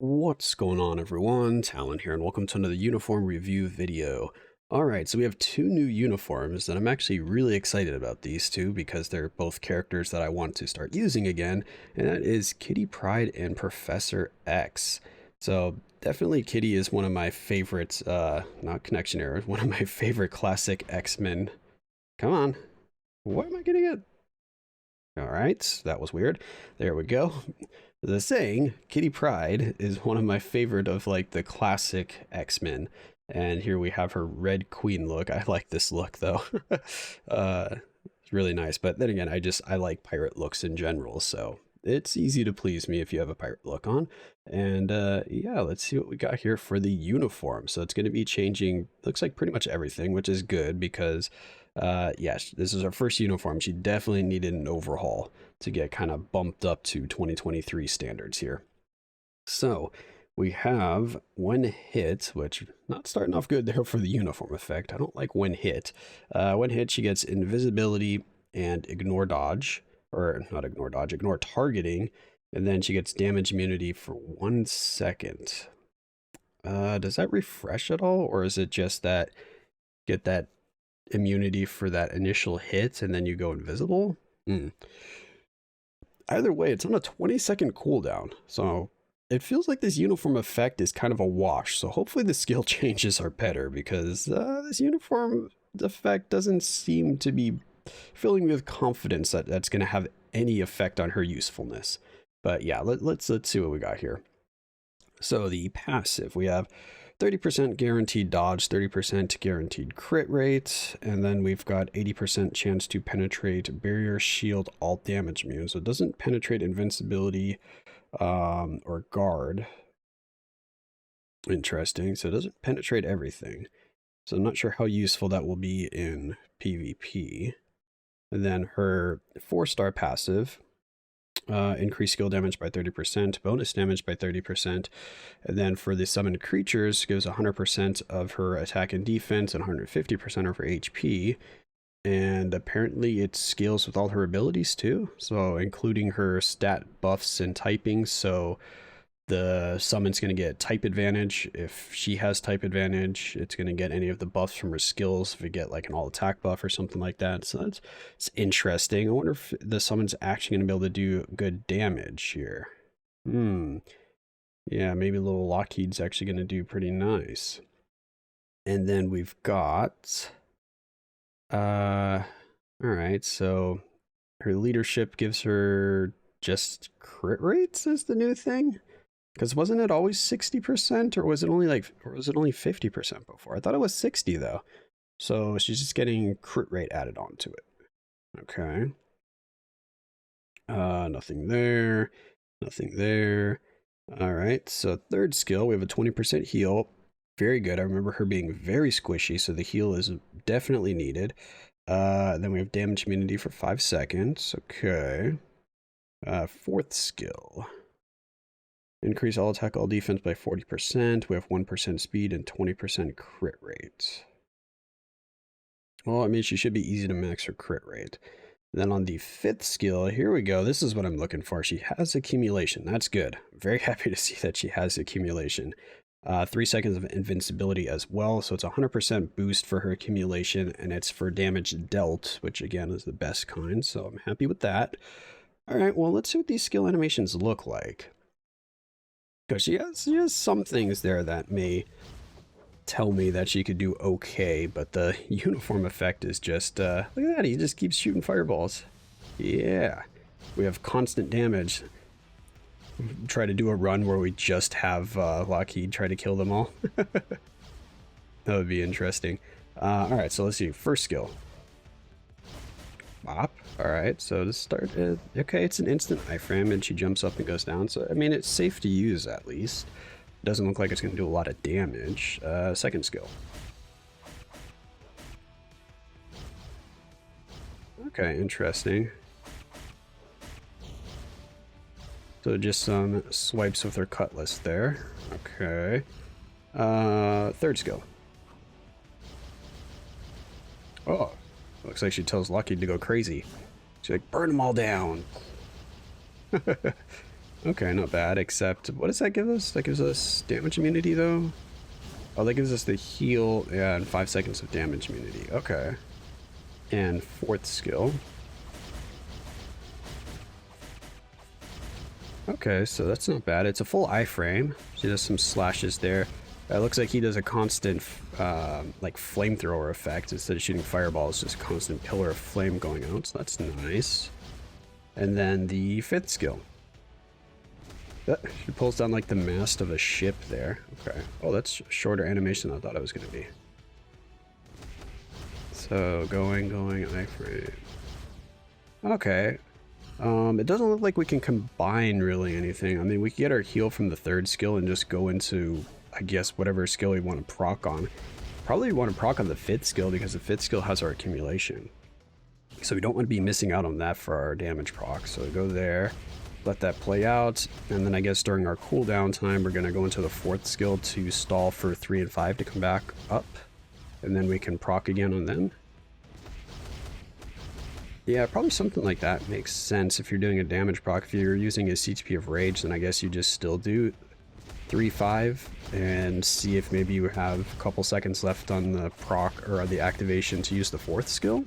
What's going on, everyone? Talen here, and welcome to another uniform review video. Alright, so we have two new uniforms, and I'm actually really excited about these two because they're both characters that I want to start using again, and that is Kitty Pryde and Professor X. So definitely Kitty is one of my favorites, not connection error, one of my favorite classic X-Men. Come on, what am I getting at? Alright, that was weird. There we go. The saying, Kitty Pryde is one of my favorite of like the classic X-Men. And here we have her Red Queen look. I like this look though. It's really nice. But then again, I like pirate looks in general. So it's easy to please me if you have a pirate look on. And yeah, let's see what we got here for the uniform. So it's going to be changing, looks like pretty much everything, which is good because yes, this is our first uniform. She definitely needed an overhaul to get kind of bumped up to 2023 standards here. So we have one hit, which not starting off good there for the uniform effect. I don't like one hit. One hit, she gets invisibility and ignore dodge, or not ignore dodge, ignore targeting, and then she gets damage immunity for 1 second. Does that refresh at all, or is it just that get that immunity for that initial hit and then you go invisible? Either way, it's on a 20-second cooldown, so it feels like this uniform effect is kind of a wash. So hopefully the skill changes are better because this uniform effect doesn't seem to be filling me with confidence that that's going to have any effect on her usefulness. But yeah, let's see what we got here. So the passive, we have 30% guaranteed dodge, 30% guaranteed crit rate, and then we've got 80% chance to penetrate barrier, shield, all damage immune. So it doesn't penetrate invincibility or guard. Interesting. So it doesn't penetrate everything. So I'm not sure how useful that will be in PvP. And then her 4-star passive, increase skill damage by 30%, bonus damage by 30%, and then for the summoned creatures, gives 100% of her attack and defense and 150% of her HP, and apparently it scales with all her abilities too, so including her stat buffs and typing, so the summon's going to get type advantage. If she has type advantage, it's going to get any of the buffs from her skills if we get like an all attack buff or something like that. So it's interesting. I wonder if the summon's actually going to be able to do good damage here. Yeah, maybe little Lockheed's actually going to do pretty nice. And then we've got... Alright, so her leadership gives her just crit rates is the new thing? Because wasn't it always 60%, or was it only 50% before? I thought it was 60 though. So she's just getting crit rate added onto it. Okay. Nothing there. Nothing there. All right. So third skill, we have a 20% heal. Very good. I remember her being very squishy, so the heal is definitely needed. Then we have damage immunity for 5 seconds. Okay. Fourth skill. Increase all attack, all defense by 40%. We have 1% speed and 20% crit rate. Well, I mean, she should be easy to max her crit rate. Then on the fifth skill, here we go. This is what I'm looking for. She has accumulation. That's good. Very happy to see that she has accumulation. 3 seconds of invincibility as well. So it's a 100% boost for her accumulation, and it's for damage dealt, which again is the best kind. So I'm happy with that. All right, well, let's see what these skill animations look like. Because she has some things there that may tell me that she could do okay, but the uniform effect is just, look at that, he just keeps shooting fireballs. Yeah, we have constant damage. Try to do a run where we just have Lockheed try to kill them all. That would be interesting. Alright, so let's see, first skill. Bop. Alright, so to start, okay, it's an instant iframe and she jumps up and goes down, so I mean it's safe to use at least. Doesn't look like it's going to do a lot of damage. Second skill. Okay, interesting. So just some swipes with her cutlass there. Okay. Third skill. Oh, looks like she tells Lockheed to go crazy. She's like, burn them all down. Okay, not bad, except what does that give us? That gives us damage immunity though? Oh, that gives us the heal, yeah, and 5 seconds of damage immunity. Okay. And fourth skill. Okay, so that's not bad. It's a full iframe. She does some slashes there. It looks like he does a constant, like, flamethrower effect. Instead of shooting fireballs, just a constant pillar of flame going out, so that's nice. And then the fifth skill. She pulls down, like, the mast of a ship there. Okay. Oh, that's a shorter animation than I thought it was going to be. So, going, iframe. Okay. It doesn't look like we can combine really anything. I mean, we can get our heal from the third skill and just go into, I guess, whatever skill we want to proc on. Probably want to proc on the fifth skill because the fifth skill has our accumulation. So we don't want to be missing out on that for our damage proc. So we go there, let that play out, and then I guess during our cooldown time, we're going to go into the fourth skill to stall for 3 and 5 to come back up. And then we can proc again on them. Yeah, probably something like that makes sense if you're doing a damage proc. If you're using a CTP of Rage, then I guess you just still do 3-5 and see if maybe you have a couple seconds left on the proc or the activation to use the fourth skill.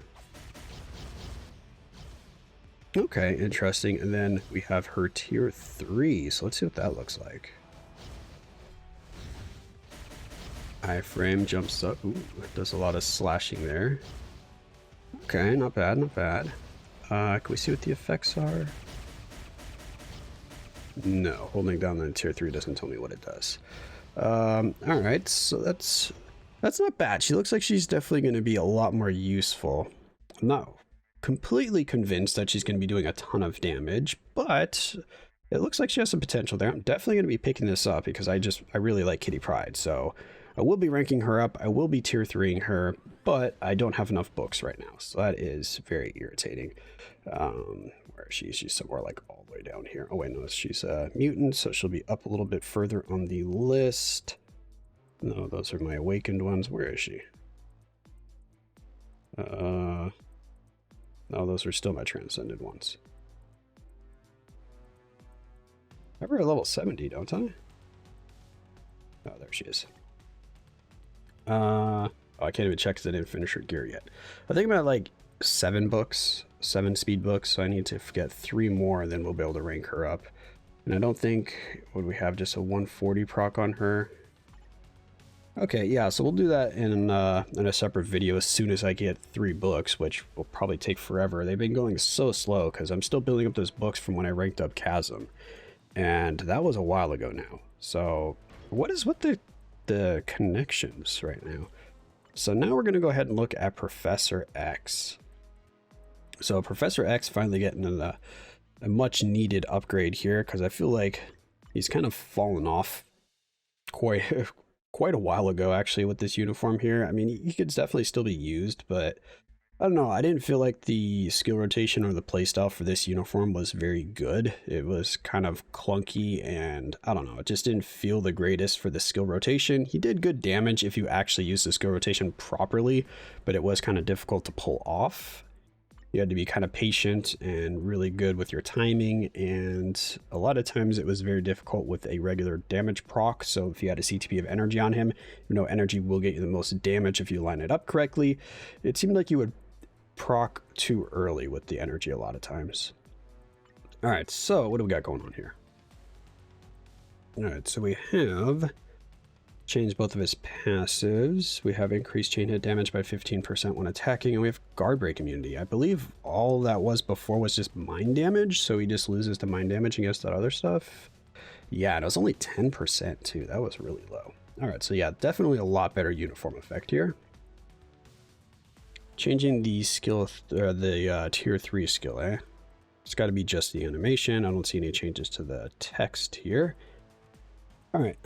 Okay, interesting. And then we have her tier 3, so let's see what that looks like. Iframe jumps up. Ooh, does a lot of slashing there. Okay, not bad, not bad. Can we see what the effects are? No, holding down the tier 3 doesn't tell me what it does. Alright, so that's not bad. She looks like she's definitely going to be a lot more useful. I'm not completely convinced that she's going to be doing a ton of damage, but it looks like she has some potential there. I'm definitely going to be picking this up because I really like Kitty Pryde, so I will be ranking her up. I will be tier 3ing her, but I don't have enough books right now, so that is very irritating. Where is she? She's somewhere like all the way down here. Oh wait, no, she's a mutant, so she'll be up a little bit further on the list. No, those are my awakened ones. Where is she? No, those are still my transcended ones. I have her at level 70, don't I? Oh, there she is. Oh, I can't even check because I didn't finish her gear yet. I think I'm at like 7 books, 7 speed books, so I need to get 3 more, and then we'll be able to rank her up. And I don't think, would we have just a 140 proc on her? Okay, yeah, so we'll do that in a separate video as soon as I get 3 books, which will probably take forever. They've been going so slow because I'm still building up those books from when I ranked up Chasm, and that was a while ago now. So what is with the connections right now? So now we're going to go ahead and look at Professor X. So Professor X finally getting a much needed upgrade here because I feel like he's kind of fallen off quite a while ago actually with this uniform here. I mean, he could definitely still be used, but I don't know. I didn't feel like the skill rotation or the playstyle for this uniform was very good. It was kind of clunky and I don't know. It just didn't feel the greatest for the skill rotation. He did good damage if you actually use the skill rotation properly, but it was kind of difficult to pull off. You had to be kind of patient and really good with your timing, and a lot of times it was very difficult with a regular damage proc. So if you had a CTP of energy on him, you know, energy will get you the most damage if you line it up correctly. It seemed like you would proc too early with the energy a lot of times. All right, so what do we got going on here? All right, so we have changed both of his passives. We have increased chain hit damage by 15% when attacking, and we have guard break immunity. I believe all that was before was just mind damage, so he just loses to mind damage and gets that other stuff. Yeah, and it was only 10% too. That was really low. All right, so yeah, definitely a lot better uniform effect here. Changing the skill, the tier 3 skill, eh? It's got to be just the animation. I don't see any changes to the text here. All right.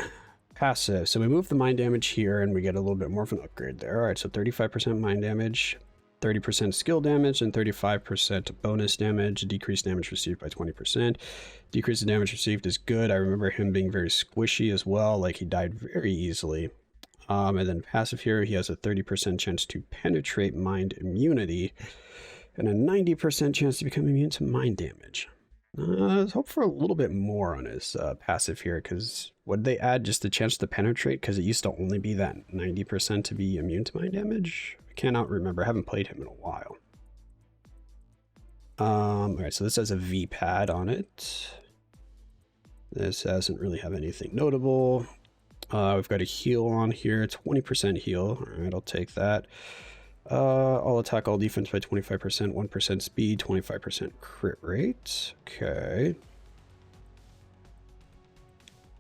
Passive. So we move the mind damage here and we get a little bit more of an upgrade there. All right, so 35% mind damage, 30% skill damage, and 35% bonus damage. Decreased damage received by 20%. Decrease in damage received is good. I remember him being very squishy as well, like he died very easily. And then passive here, he has a 30% chance to penetrate mind immunity and a 90% chance to become immune to mind damage. Let's hope for a little bit more on his passive here, because would they add just a chance to penetrate? Because it used to only be that 90% to be immune to mind damage. I cannot remember. I haven't played him in a while. Alright, so this has a V pad on it. This doesn't really have anything notable. We've got a heal on here, 20% heal. Alright, I'll take that. All attack, all defense by 25%, 1% speed, 25% crit rate. Okay.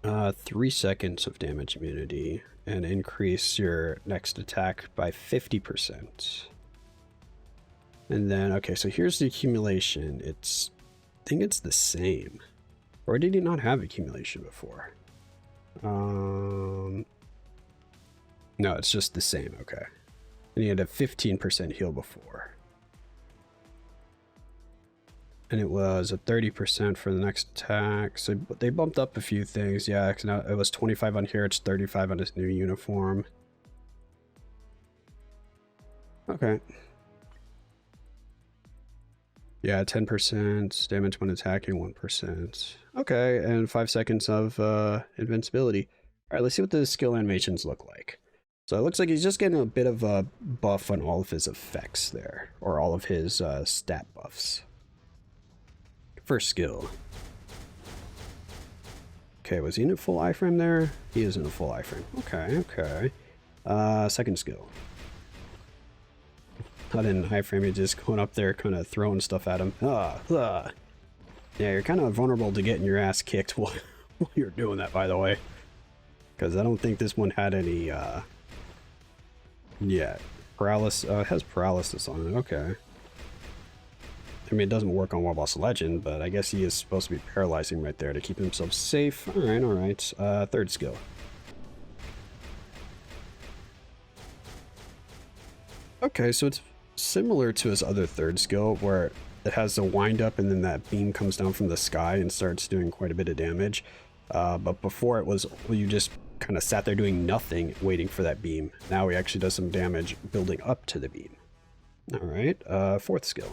3 seconds of damage immunity, and increase your next attack by 50%. And then, okay, so here's the accumulation. I think it's the same. Or did he not have accumulation before? No, it's just the same, okay. And he had a 15% heal before. And it was a 30% for the next attack. So they bumped up a few things. Yeah, now it was 25 on here. It's 35 on his new uniform. Okay. Yeah, 10% damage when attacking, 1%. Okay, and 5 seconds of invincibility. All right, let's see what the skill animations look like. So it looks like he's just getting a bit of a buff on all of his effects there, or all of his stat buffs. First skill. Okay, was he in a full iframe there? He is in a full iframe. Okay, okay. Second skill. Not in high frame, you're just going up there kind of throwing stuff at him. Yeah, you're kind of vulnerable to getting your ass kicked while you're doing that, by the way. Because I don't think this one had any, yeah, paralysis. It has paralysis on it, okay. I mean, it doesn't work on World Boss Legend, but I guess he is supposed to be paralyzing right there to keep himself safe. Alright, alright. Third skill. Okay, so it's similar to his other third skill, where it has a wind up and then that beam comes down from the sky and starts doing quite a bit of damage. But before it was, well, you just kind of sat there doing nothing, waiting for that beam. Now he actually does some damage building up to the beam. Alright, fourth skill.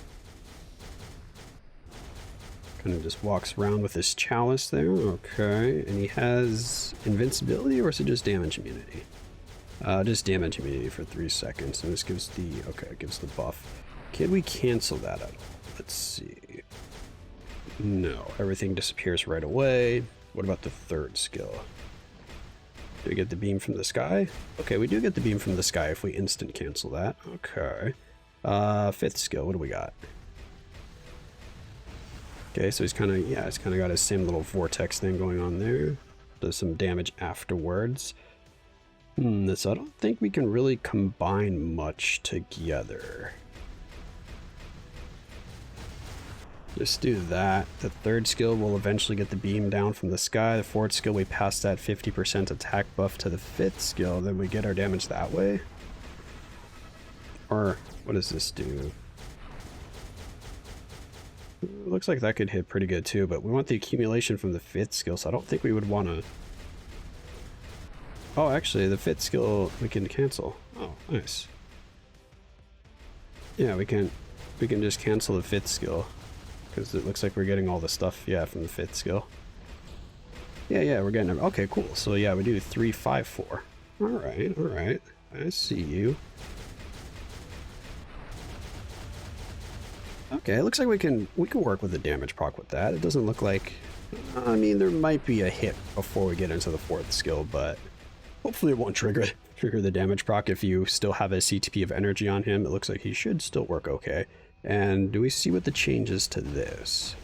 Kind of just walks around with his chalice there. Okay, and he has invincibility, or is it just damage immunity? Just damage immunity for 3 seconds, and this gives the, okay, it gives the buff. Can we cancel that at all? Let's see. No, everything disappears right away. What about the third skill? Do we get the beam from the sky? Okay, we do get the beam from the sky if we instant cancel that. Okay. Fifth skill, what do we got? Okay, so he's kind of, yeah, he's kind of got his same little vortex thing going on there. Does some damage afterwards. So I don't think we can really combine much together. Just do that. The third skill will eventually get the beam down from the sky. The fourth skill, we pass that 50% attack buff to the fifth skill, then we get our damage that way. Or, what does this do? Looks like that could hit pretty good too, but we want the accumulation from the fifth skill, so I don't think we would want to... Oh, actually, the fifth skill we can cancel. Oh, nice. Yeah, we can just cancel the fifth skill, because it looks like we're getting all the stuff, yeah, from the fifth skill. Yeah, we're getting... Okay, cool. So yeah, we do 3, 5, 4. Alright, alright. I see you. Okay, it looks like we can work with the damage proc with that. It doesn't look like... I mean, there might be a hit before we get into the fourth skill, but hopefully it won't trigger the damage proc. If you still have a CTP of energy on him, it looks like he should still work okay. And do we see what the changes to this?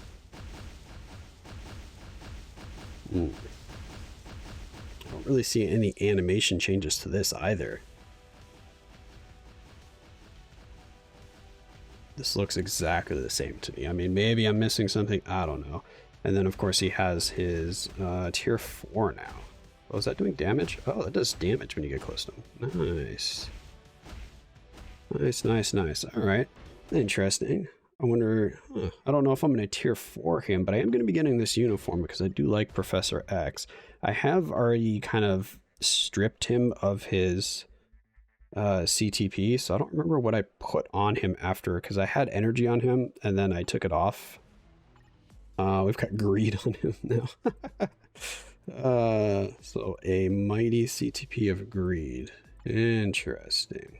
I don't really see any animation changes to this either. This looks exactly the same to me. I mean, maybe I'm missing something. I don't know. And then, of course, he has his tier 4 now. Oh, is that doing damage? Oh, that does damage when you get close to him. Nice. Nice. All right. Interesting. I wonder... I don't know if I'm going to tier 4 him, but I am going to be getting this uniform because I do like Professor X. I have already kind of stripped him of his... CTP, so I don't remember what I put on him after, because I had energy on him and then I took it off. We've got greed on him now. So a mighty CTP of greed. Interesting.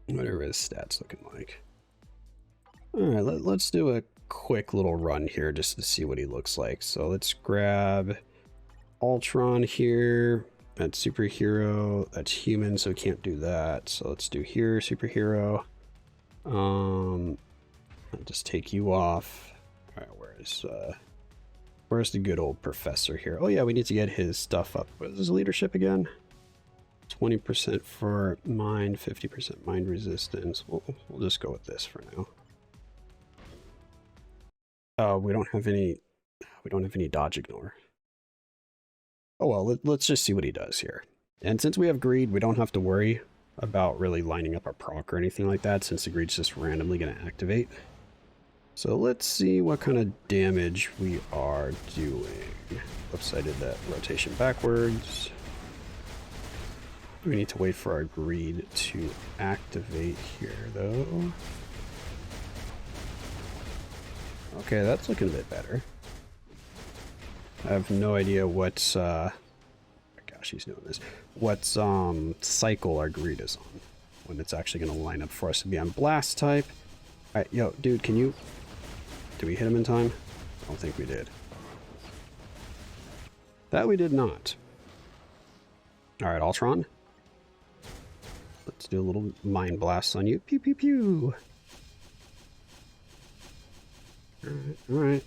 What are his stats looking like? All right, let's do a quick little run here just to see what he looks like. So let's grab Ultron here. That's superhero. That's human, so we can't do that. So let's do here, superhero. I'll just take you off. All right, where's the good old professor here? Oh yeah, we need to get his stuff up. What is his leadership again? 20% for mind, 50% mind resistance. We'll just go with this for now. We don't have any dodge ignore. Oh well, let's just see what he does here. And since we have greed, we don't have to worry about really lining up our proc or anything like that, since the greed's just randomly going to activate. So let's see what kind of damage we are doing. Oops, I did that rotation backwards. We need to wait for our greed to activate here, though. Okay, that's looking a bit better. I have no idea what's, gosh, he's doing this. What cycle our greed is on, when it's actually going to line up for us to be on blast type. All right, yo, dude, can you... Did we hit him in time? I don't think we did. That we did not. All right, Ultron. Let's do a little mind blast on you. Pew, pew, pew. All right, all right.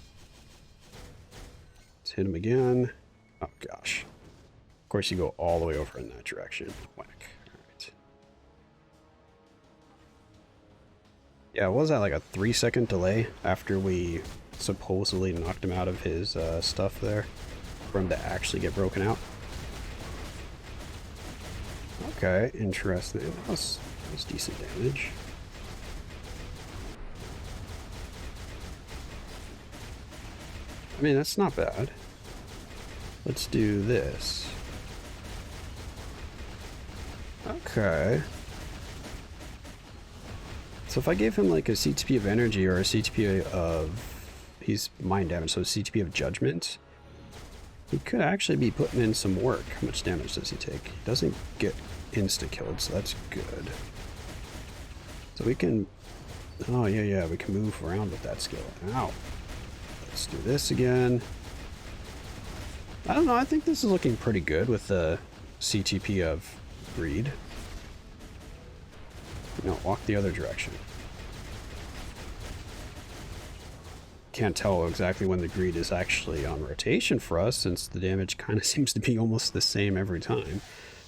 Let's hit him again. Oh, gosh. Of course, you go all the way over in that direction. Whack. All right. Yeah, what was that, like a 3-second delay after we supposedly knocked him out of his stuff there for him to actually get broken out? Okay, interesting. That was decent damage. I mean, that's not bad. Let's do this. Okay. So if I gave him like a CTP of energy or a CTP of... He's mind damage, so a CTP of judgment. He could actually be putting in some work. How much damage does he take? He doesn't get insta-killed, so that's good. So we can... Oh, yeah, we can move around with that skill. Ow. Let's do this again. I don't know, I think this is looking pretty good with the CTP of greed. No, walk the other direction. Can't tell exactly when the greed is actually on rotation for us, since the damage kind of seems to be almost the same every time.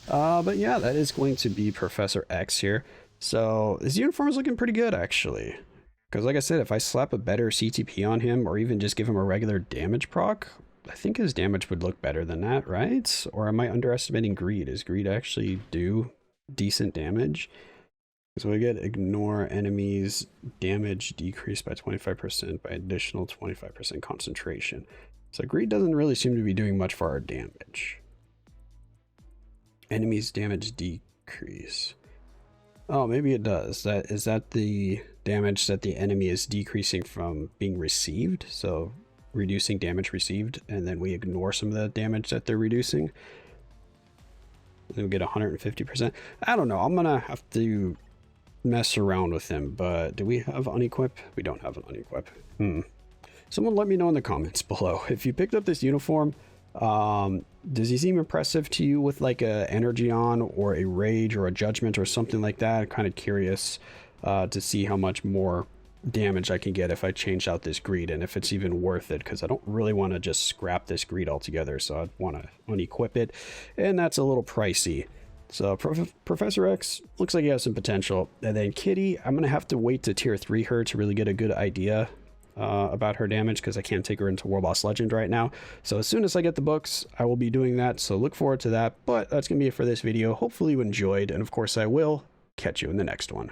But yeah, that is going to be Professor X here. So his uniform is looking pretty good, actually. Because like I said, if I slap a better CTP on him, or even just give him a regular damage proc, I think his damage would look better than that, right? Or am I underestimating greed? Is greed actually do decent damage? So we get ignore enemies, damage decreased by 25% by additional 25% concentration. So greed doesn't really seem to be doing much for our damage. Enemies damage decrease. Oh, maybe it does. Is that the damage that the enemy is decreasing from being received? So reducing damage received, and then we ignore some of the damage that they're reducing. Then we get 150%. I don't know. I'm gonna have to mess around with him, but do we have unequip? We don't have an unequip. Someone let me know in the comments below. If you picked up this uniform, does he seem impressive to you with like a energy on or a rage or a judgment or something like that? I'm kind of curious to see how much more damage I can get if I change out this greed, and if it's even worth it, because I don't really want to just scrap this greed altogether, so I want to unequip it, and that's a little pricey. So Professor X looks like he has some potential. And then Kitty, I'm going to have to wait to tier 3 her to really get a good idea about her damage, because I can't take her into World Boss Legend right now. So as soon as I get the books, I will be doing that. So look forward to that. But that's going to be it for this video. Hopefully you enjoyed. And of course I will catch you in the next one.